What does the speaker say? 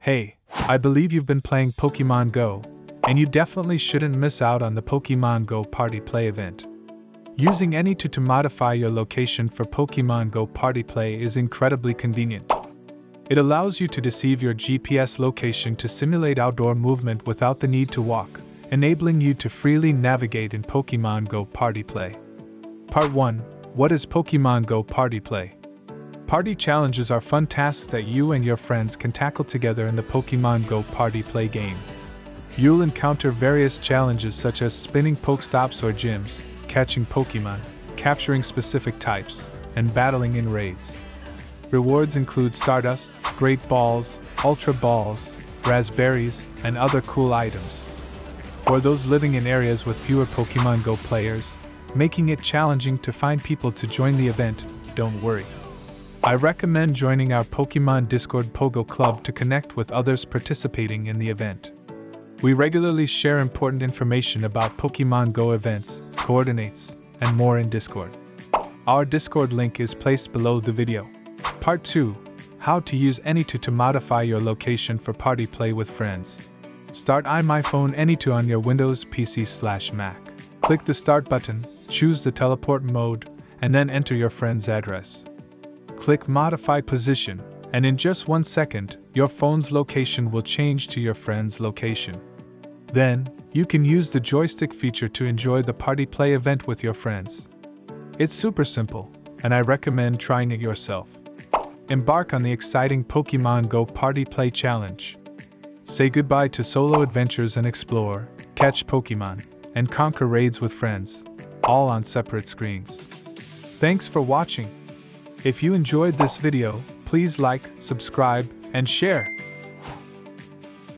Hey, I believe you've been playing Pokemon Go, and you definitely shouldn't miss out on the Pokemon Go Party Play event. Using AnyTo to modify your location for Pokemon Go Party Play is incredibly convenient. It allows you to deceive your GPS location to simulate outdoor movement without the need to walk, enabling you to freely navigate in Pokemon Go Party Play. Part 1. What is Pokemon Go Party Play? Party challenges are fun tasks that you and your friends can tackle together in the Pokemon Go Party Play game. You'll encounter various challenges such as spinning Pokestops or gyms, catching Pokemon, capturing specific types, and battling in raids. Rewards include Stardust, Great Balls, Ultra Balls, Raspberries, and other cool items. For those living in areas with fewer Pokemon Go players, making it challenging to find people to join the event, don't worry. I recommend joining our Pokemon Discord Pogo Club to connect with others participating in the event. We regularly share important information about Pokemon Go events, coordinates, and more in Discord. Our Discord link is placed below the video. Part 2. How to use AnyTo to modify your location for party play with friends. Start iMyFone AnyTo on your Windows PC/Mac. Click the Start button, choose the teleport mode, and then enter your friend's address. Click Modify Position, and in just 1 second, your phone's location will change to your friend's location. Then, you can use the joystick feature to enjoy the party play event with your friends. It's super simple, and I recommend trying it yourself. Embark on the exciting Pokemon Go Party Play Challenge. Say goodbye to solo adventures and explore, catch Pokemon, and conquer raids with friends, all on separate screens. Thanks for watching. If you enjoyed this video, please like, subscribe, and share.